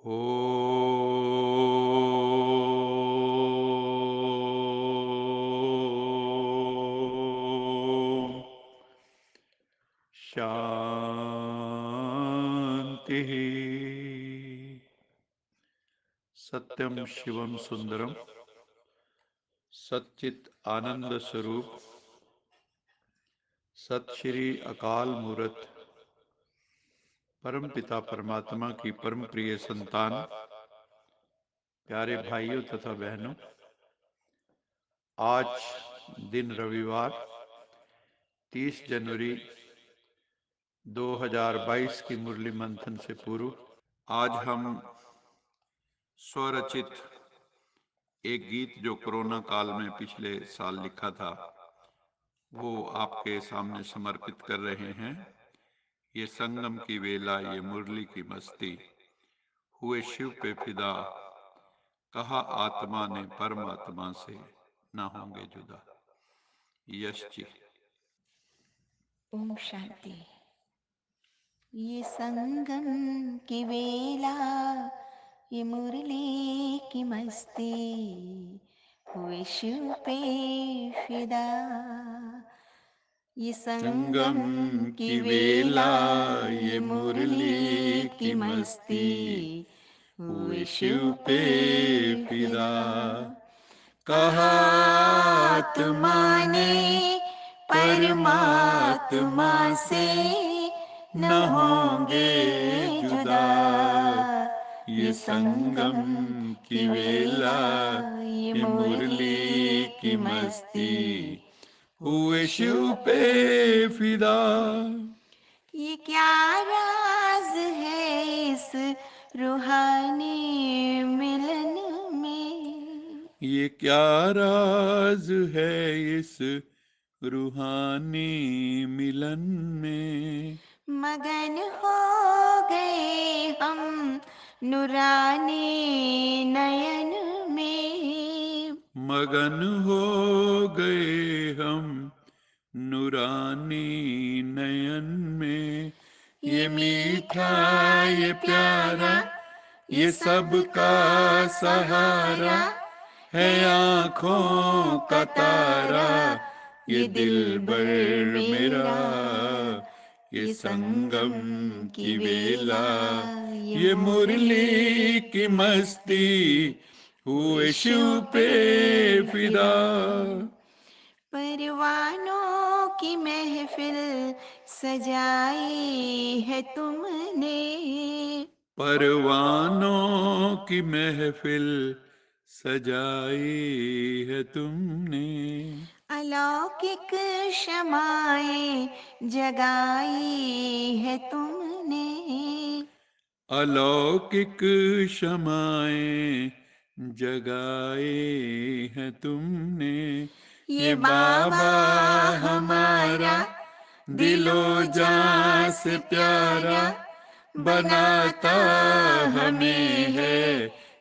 ओम शांति। सत्यम शिवम सुंदरम सच्चित आनंद स्वरूप सत श्री अकाल मूर्त परम पिता परमात्मा की परम प्रिय संतान, प्यारे भाइयों तथा बहनों, आज दिन रविवार 30 जनवरी 2022 की मुरली मंथन से पूर्व आज हम स्वरचित एक गीत जो कोरोना काल में पिछले साल लिखा था वो आपके सामने समर्पित कर रहे हैं। ये संगम की वेला, ये मुरली की मस्ती, हुए शिव पे फिदा, कहा आत्मा ने परमात्मा से ना होंगे जुदा। यश जी। ओम शांति। ये संगम की वेला, ये मुरली की मस्ती, हुए शिव पे फिदा। ये संगम की वेला, ये मुरली की मस्ती, हुए शिव पे फिदा। कहा आत्मा ने परमात्मा से न होंगे जुदा। ये संगम की वेला, ये मुरली की मस्ती, हुए शिव पे फिदा। ये क्या राज है इस रूहानी मिलन में, ये क्या राज है इस रूहानी मिलन में। मगन हो गए हम नूरानी नयन में, मगन हो गए हम नूरानी नयन में। ये मीठा, ये प्यारा, ये सबका सहारा है आँखों का तारा, ये दिलबर मेरा। ये संगम की वेला, ये मुरली की मस्ती, हुए शिव पे फिदा। परवानों की महफिल सजाई है तुमने, परवानों की महफिल सजाई है तुमने। अलौकिक क्षमाएं जगाई है तुमने, अलौकिक क्षमाएं जगाए हैं तुमने। ये बाबा हमारा दिलो जान से प्यारा, बनाता हमें है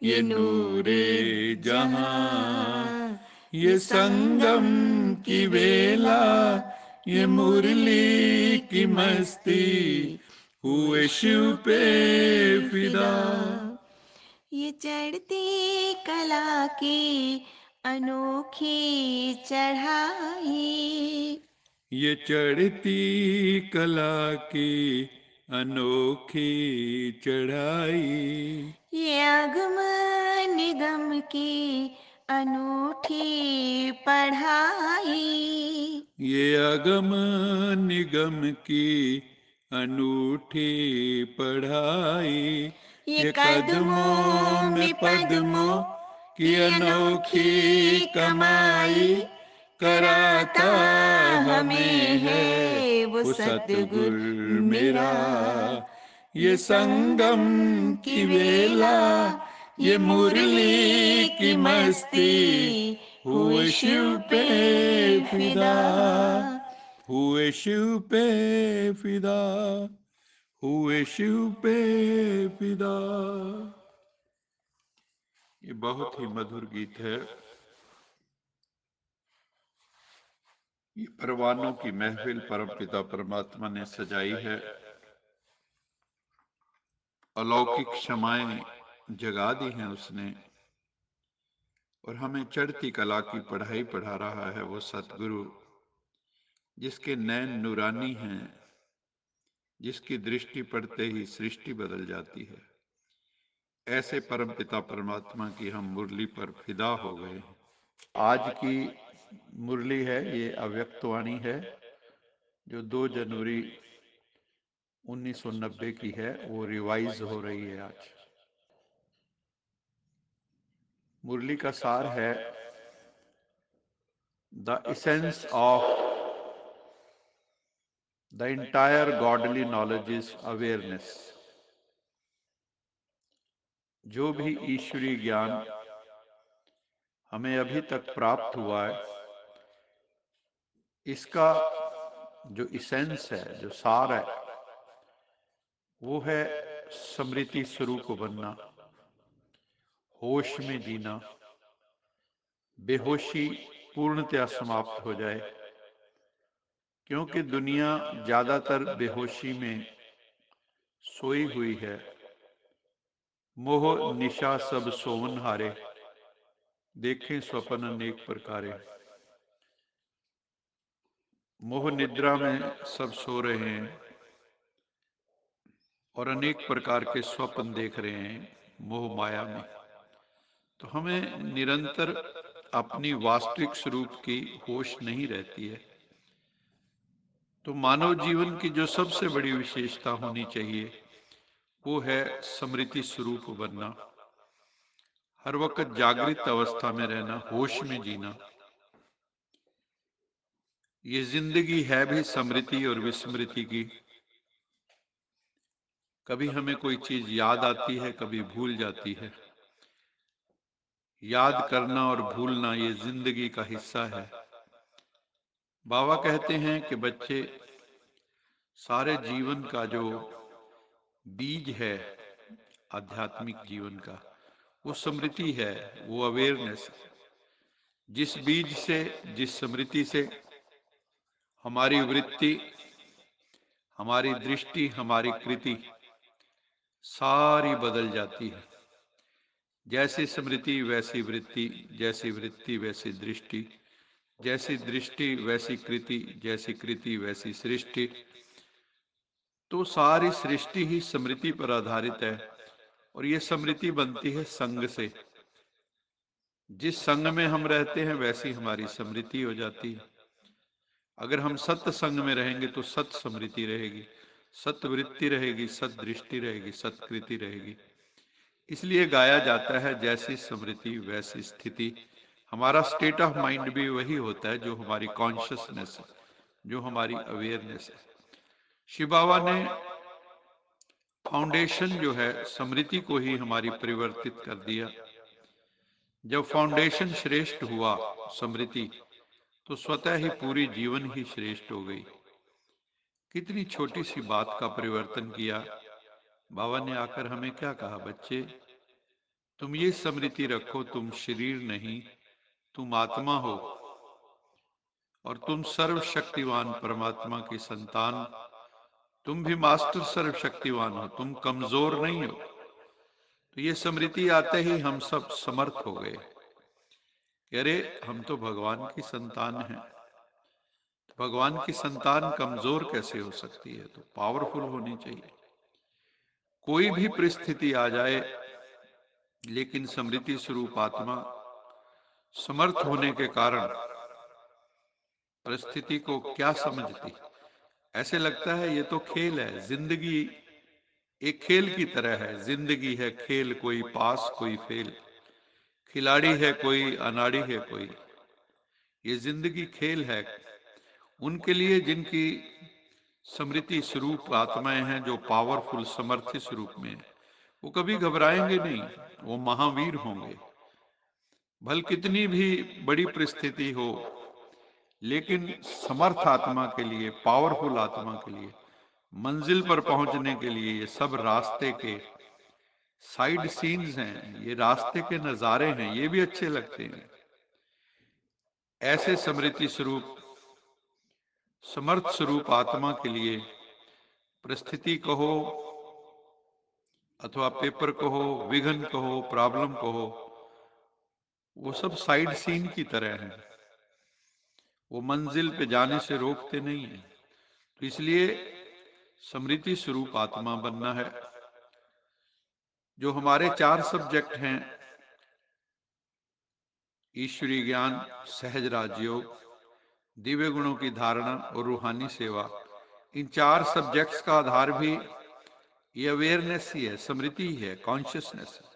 ये नूरे जहां। ये संगम की वेला, ये मुरली की मस्ती, हुए शिव पे फिदा। ये चढ़ती कला की अनोखी चढ़ाई, ये चढ़ती कला की अनोखी चढ़ाई। ये अगम निगम की अनूठी पढ़ाई, ये अगम निगम की अनूठी पढ़ाई। ये कदमों में पद्मों की अनोखी कमाई, कराता हमें है वो सतगुरु मेरा। ये संगम की वेला, ये मुरली की मस्ती, हुए शिव पे फिदा, हुए शिव पे फिदा, हुए शिव पे फिदा। ये बहुत ही मधुर गीत है। ये परवानों की महफिल परमपिता परमात्मा ने सजाई है। अलौकिक क्षमाएं जगा दी हैं उसने, और हमें चढ़ती कला की पढ़ाई पढ़ा रहा है वो सतगुरु, जिसके नैन नूरानी हैं, जिसकी दृष्टि पड़ते ही सृष्टि बदल जाती है। ऐसे परमपिता परमात्मा की हम मुरली पर फिदा हो गए हैं। आज की मुरली है, ये अव्यक्तवाणी है, जो 2 जनवरी 1990 की है, वो रिवाइज हो रही है आज। मुरली का सार है, the essence of the entire godly knowledge is awareness. जो भी ईश्वरीय ज्ञान हमें अभी तक प्राप्त हुआ है, इसका जो इसेंस है, जो सार है, वो है स्मृति स्वरूप बनना, होश में जीना, बेहोशी पूर्णतया समाप्त हो जाए, क्योंकि दुनिया ज्यादातर बेहोशी में सोई हुई है। मोह निशा सब सोवन हारे, देखें स्वप्न अनेक प्रकारे। मोह निद्रा में सब सो रहे हैं और अनेक प्रकार के स्वप्न देख रहे हैं मोह माया में। तो हमें निरंतर अपनी वास्तविक स्वरूप की होश नहीं रहती है। तो मानव जीवन की जो सबसे बड़ी विशेषता होनी चाहिए, वो है स्मृति स्वरूप बनना, हर वक्त जागृत अवस्था में रहना, होश में जीना। ये जिंदगी है भी स्मृति और विस्मृति की। कभी हमें कोई चीज याद आती है, कभी भूल जाती है। याद करना और भूलना ये जिंदगी का हिस्सा है। बाबा कहते हैं कि बच्चे, सारे जीवन का जो बीज है आध्यात्मिक जीवन का, वो स्मृति है, वो अवेयरनेस है। जिस बीज से, जिस स्मृति से हमारी वृत्ति, हमारी दृष्टि, हमारी कृति सारी बदल जाती है। जैसी स्मृति वैसी वृत्ति, जैसी वृत्ति वैसी दृष्टि, जैसी दृष्टि वैसी कृति, जैसी कृति वैसी सृष्टि। तो सारी सृष्टि ही स्मृति पर आधारित है, और ये स्मृति बनती है संग से। जिस संग में हम रहते हैं वैसी हमारी स्मृति हो जाती है। अगर हम सत्य संग में रहेंगे तो सत स्मृति रहेगी, सत वृत्ति रहेगी, सत दृष्टि रहेगी, सत्कृति रहेगी। इसलिए गाया जाता है, जैसी स्मृति वैसी स्थिति। हमारा स्टेट ऑफ माइंड भी वही होता है जो हमारी कॉन्शियसनेस है, जो हमारी अवेयरनेस है। शिव बाबा ने फाउंडेशन जो है स्मृति को ही हमारी परिवर्तित कर दिया। जब फाउंडेशन श्रेष्ठ हुआ स्मृति, तो स्वतः ही पूरी जीवन ही श्रेष्ठ हो गई। कितनी छोटी सी बात का परिवर्तन किया। बाबा ने आकर हमें क्या कहा, बच्चे तुम ये स्मृति रखो, तुम शरीर नहीं, तुम आत्मा हो, और तुम सर्वशक्तिवान परमात्मा की संतान। तुम भी मास्टर सर्वशक्तिवान हो, तुम कमजोर नहीं हो। तो ये स्मृति आते ही हम सब समर्थ हो गए कि अरे हम तो भगवान की संतान हैं। तो भगवान की संतान कमजोर कैसे हो सकती है? तो पावरफुल होनी चाहिए। कोई भी परिस्थिति आ जाए, लेकिन स्मृति स्वरूप आत्मा समर्थ होने के कारण परिस्थिति को क्या समझती। ऐसे लगता है ये तो खेल है, जिंदगी एक खेल की तरह है। जिंदगी है खेल, कोई पास कोई फेल, खिलाड़ी है कोई, अनाड़ी है कोई। ये जिंदगी खेल है उनके लिए जिनकी स्मृति स्वरूप आत्माएं हैं, जो पावरफुल समर्थी स्वरूप में है। वो कभी घबराएंगे नहीं, वो महावीर होंगे। भल कितनी भी बड़ी परिस्थिति हो, लेकिन समर्थ आत्मा के लिए, पावरफुल आत्मा के लिए, मंजिल पर पहुंचने के लिए ये सब रास्ते के साइड सीन्स हैं, ये रास्ते के नजारे हैं, ये भी अच्छे लगते हैं। ऐसे स्मृति स्वरूप, समर्थ स्वरूप आत्मा के लिए परिस्थिति कहो, अथवा पेपर कहो, विघन कहो, प्रॉब्लम कहो, वो सब साइड सीन की तरह हैं, वो मंजिल पे जाने से रोकते नहीं है। तो इसलिए स्मृति स्वरूप आत्मा बनना है। जो हमारे 4 सब्जेक्ट हैं, ईश्वरीय ज्ञान, सहज राजयोग, दिव्य गुणों की धारणा और रूहानी सेवा, इन 4 सब्जेक्ट्स का आधार भी ये अवेयरनेस ही है, स्मृति ही है, कॉन्शियसनेस है।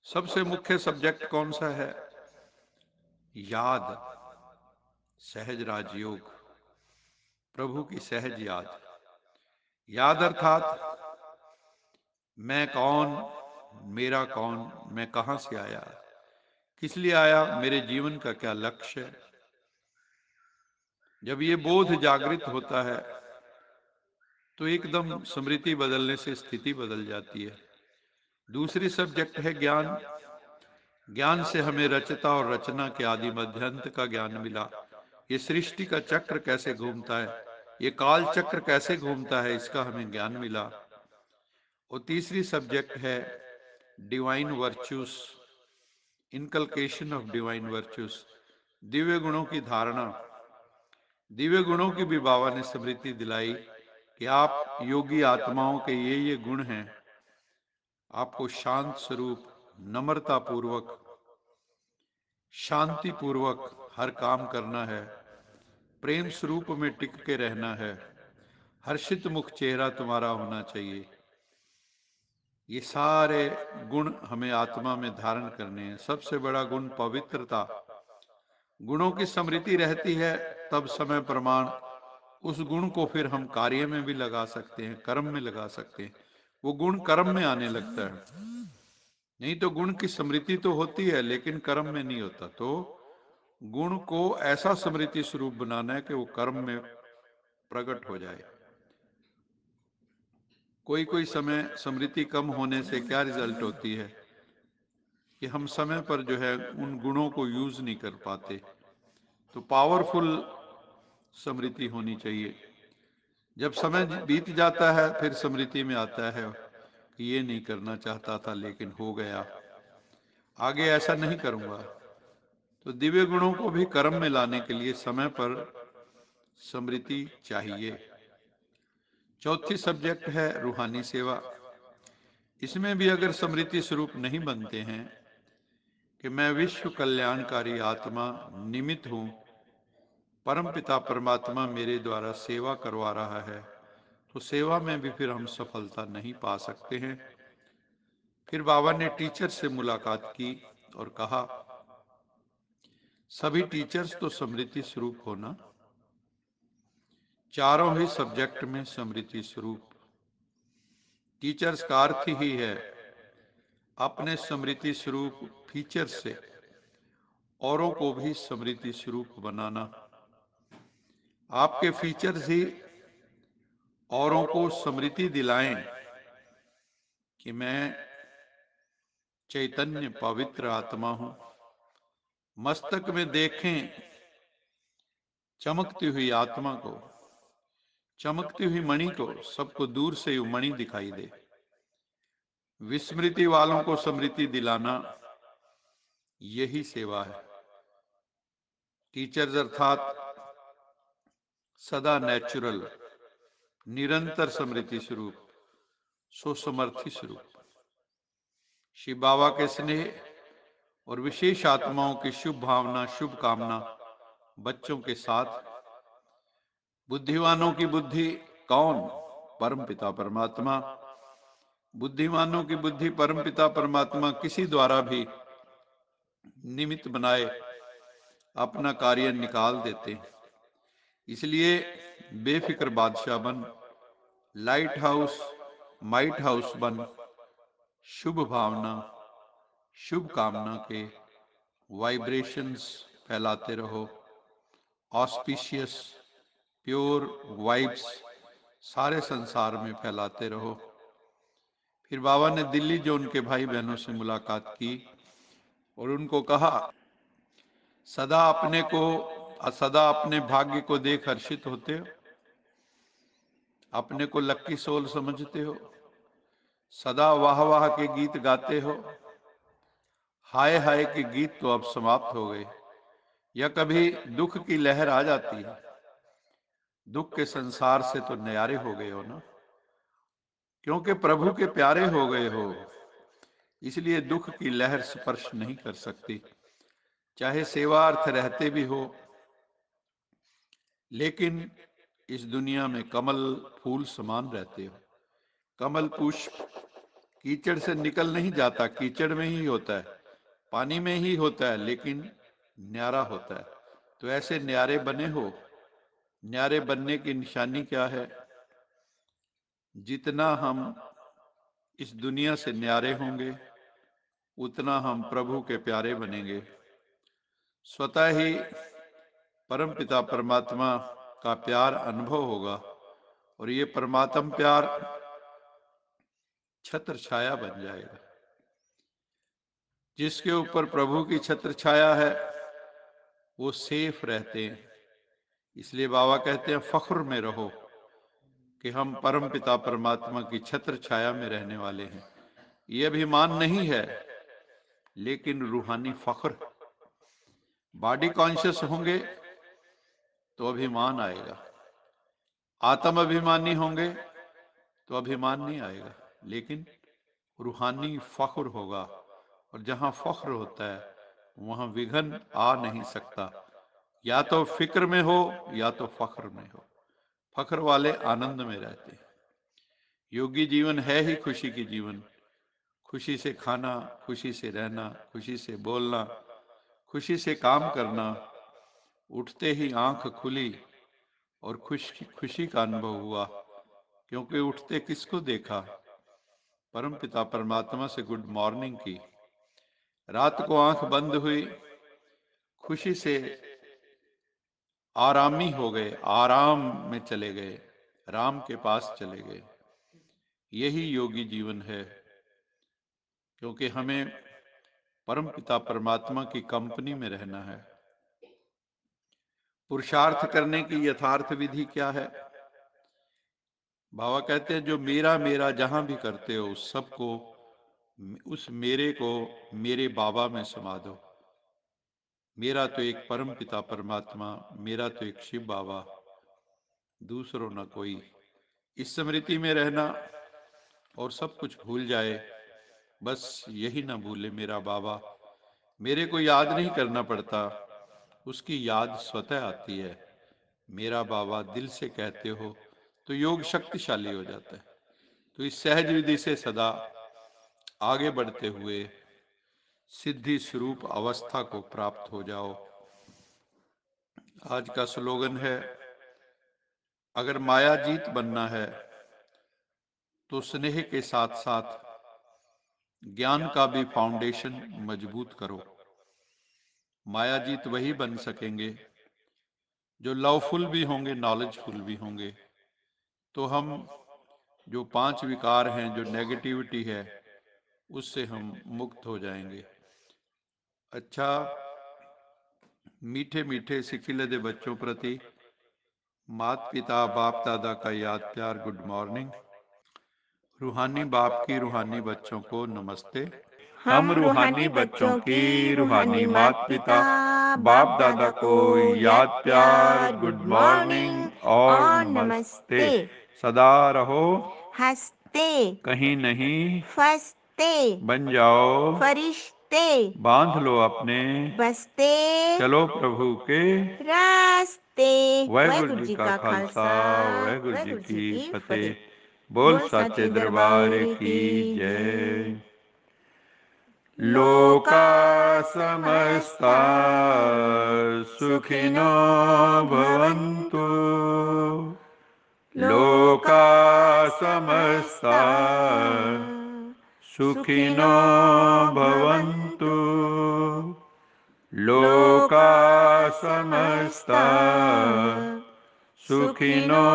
सबसे मुख्य सब्जेक्ट कौन सा है? याद, सहज राजयोग, प्रभु की सहज याद। याद अर्थात मैं कौन, मेरा कौन, मैं कहां से आया, किस लिए आया, मेरे जीवन का क्या लक्ष्य है। जब ये बोध जागृत होता है तो एकदम स्मृति बदलने से स्थिति बदल जाती है। दूसरी सब्जेक्ट है ज्ञान। ज्ञान से हमें रचता और रचना के आदि मध्यांत का ज्ञान मिला। ये सृष्टि का चक्र कैसे घूमता है, ये काल चक्र कैसे घूमता है, इसका हमें ज्ञान मिला। और तीसरी सब्जेक्ट है divine virtues, inculcation of divine virtues, दिव्य गुणों की धारणा। दिव्य गुणों की भी बाबा ने स्मृति दिलाई कि आप योगी आत्माओं के ये गुण हैं। आपको शांत स्वरूप, नम्रता पूर्वक, शांति पूर्वक हर काम करना है, प्रेम स्वरूप में टिक के रहना है, हर्षित मुख चेहरा तुम्हारा होना चाहिए। ये सारे गुण हमें आत्मा में धारण करने हैं। सबसे बड़ा गुण पवित्रता। गुणों की स्मृति रहती है तब समय प्रमाण उस गुण को फिर हम कार्य में भी लगा सकते हैं, कर्म में लगा सकते हैं। वो गुण कर्म में आने लगता है। नहीं तो गुण की स्मृति तो होती है लेकिन कर्म में नहीं होता। तो गुण को ऐसा स्मृति स्वरूप बनाना है कि वो कर्म में प्रकट हो जाए। कोई कोई समय स्मृति कम होने से क्या रिजल्ट होती है कि हम समय पर जो है उन गुणों को यूज नहीं कर पाते। तो पावरफुल स्मृति होनी चाहिए। जब समय बीत जाता है फिर स्मृति में आता है कि ये नहीं करना चाहता था लेकिन हो गया, आगे ऐसा नहीं करूंगा। तो दिव्य गुणों को भी कर्म में लाने के लिए समय पर स्मृति चाहिए। चौथी सब्जेक्ट है रूहानी सेवा। इसमें भी अगर स्मृति स्वरूप नहीं बनते हैं कि मैं विश्व कल्याणकारी आत्मा निमित्त हूं, परमपिता परमात्मा मेरे द्वारा सेवा करवा रहा है, तो सेवा में भी फिर हम सफलता नहीं पा सकते हैं। फिर बाबा ने टीचर से मुलाकात की और कहा, सभी टीचर्स तो स्मृति स्वरूप होना, चारों ही सब्जेक्ट में स्मृति स्वरूप। टीचर्स का अर्थ ही है अपने स्मृति स्वरूप फीचर से औरों को भी स्मृति स्वरूप बनाना। आपके फीचर्स ही औरों को स्मृति दिलाएं कि मैं चैतन्य पवित्र आत्मा हूं। मस्तक में देखें चमकती हुई आत्मा को, चमकती हुई मणि को, सबको दूर से ही मणि दिखाई दे। विस्मृति वालों को स्मृति दिलाना, यही सेवा है। टीचर्स अर्थात सदा नेचुरल, निरंतर स्मृति स्वरूप, सुसमर्थी स्वरूप। शिव बाबा के स्नेह और विशेष आत्माओं की शुभ भावना, शुभ कामना बच्चों के साथ। बुद्धिमानों की बुद्धि कौन? परम पिता परमात्मा। बुद्धिमानों की बुद्धि परमपिता परमात्मा किसी द्वारा भी निमित्त बनाए अपना कार्य निकाल देते हैं। इसलिए बेफिक्र बादशाह बन, लाइट हाउस, माइट हाउस बन, शुभ भावना, शुभ कामना के वाइब्रेशंस फैलाते रहो। ऑस्पिशियस प्योर वाइब्स सारे संसार में फैलाते रहो। फिर बाबा ने दिल्ली जो उनके भाई बहनों से मुलाकात की और उनको कहा, सदा अपने भाग्य को देख हर्षित होते हो, अपने को लक्की सोल समझते हो, सदा वाह वाह के गीत गाते हो, हाय हाय के गीत तो अब समाप्त हो गए। या कभी दुख की लहर आ जाती है, दुख के संसार से तो न्यारे हो गए हो ना, क्योंकि प्रभु के प्यारे हो गए हो, इसलिए दुख की लहर स्पर्श नहीं कर सकती। चाहे सेवार्थ रहते भी हो, लेकिन इस दुनिया में कमल फूल समान रहते हो। कमल पुष्प कीचड़ से निकल नहीं जाता, कीचड़ में ही होता है, पानी में ही होता है, लेकिन न्यारा होता है। तो ऐसे न्यारे बने हो। न्यारे बनने की निशानी क्या है? जितना हम इस दुनिया से न्यारे होंगे, उतना हम प्रभु के प्यारे बनेंगे। स्वतः ही परमपिता परमात्मा का प्यार अनुभव होगा, और ये परमात्म प्यार छत्र छाया बन जाएगा। जिसके ऊपर प्रभु की छत्र छाया है, वो सेफ रहते हैं। इसलिए बाबा कहते हैं फख्र में रहो कि हम परमपिता परमात्मा की छत्र छाया में रहने वाले हैं। ये अभिमान नहीं है, लेकिन रूहानी फख्र। बॉडी कॉन्शियस होंगे तो अभिमान आएगा, आत्म अभिमानी होंगे तो अभिमान नहीं आएगा, लेकिन रूहानी फख्र होगा। और जहां फख्र होता है, वहां विघ्न आ नहीं सकता। या तो फिक्र में हो या तो फख्र में हो। फख्र वाले आनंद में रहते हैं। योगी जीवन है ही खुशी की जीवन। खुशी से खाना, खुशी से रहना, खुशी से बोलना, खुशी से काम करना। उठते ही आंख खुली और खुशी का अनुभव हुआ, क्योंकि उठते किसको देखा? परमपिता परमात्मा से गुड मॉर्निंग की। रात को आंख बंद हुई, खुशी से आरामी हो गए, आराम में चले गए, राम के पास चले गए। यही योगी जीवन है, क्योंकि हमें परमपिता परमात्मा की कंपनी में रहना है। पुरुषार्थ करने की यथार्थ विधि क्या है? बाबा कहते हैं जो मेरा मेरा जहां भी करते हो, उस सबको, उस मेरे को मेरे बाबा में समा दो। मेरा तो एक परम पिता परमात्मा, मेरा तो एक शिव बाबा, दूसरों न कोई। इस स्मृति में रहना और सब कुछ भूल जाए, बस यही ना भूले मेरा बाबा। मेरे को याद नहीं करना पड़ता, उसकी याद स्वतः आती है। मेरा बाबा दिल से कहते हो तो योग शक्तिशाली हो जाता है। तो इस सहज विधि से सदा आगे बढ़ते हुए सिद्धि स्वरूप अवस्था को प्राप्त हो जाओ। आज का स्लोगन है, अगर माया जीत बनना है तो स्नेह के साथ साथ ज्ञान का भी फाउंडेशन मजबूत करो। माया जीत वही बन सकेंगे जो लवफुल भी होंगे, नॉलेजफुल भी होंगे। तो हम जो 5 विकार हैं, जो नेगेटिविटी है, उससे हम मुक्त हो जाएंगे। अच्छा, मीठे मीठे सिखिले दे बच्चों प्रति माता पिता बाप दादा का याद प्यार गुड मॉर्निंग। रूहानी बाप की रूहानी बच्चों को नमस्ते। हम रूहानी बच्चों की रूहानी माता पिता बाप दादा को याद प्यार गुड मॉर्निंग और नमस्ते। सदा रहो हंसते, कहीं नहीं फंसते, बन जाओ फरिश्ते, बांध लो अपने बसते चलो प्रभु के रास्ते। वाहेगुरु जी का खालसा, वाहेगुरु जी की फतेह। बोल साचे दरबार की जय। लोका समस्ता सुखिनो भवन्तु, लोका समस्ता सुखिनो भवन्तु, लोका समस्ता सुखिनो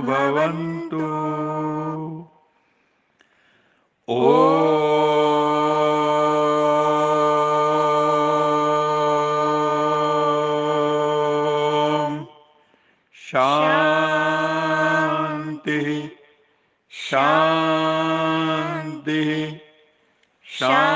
भवन्तु। ओम शांति शांति शांति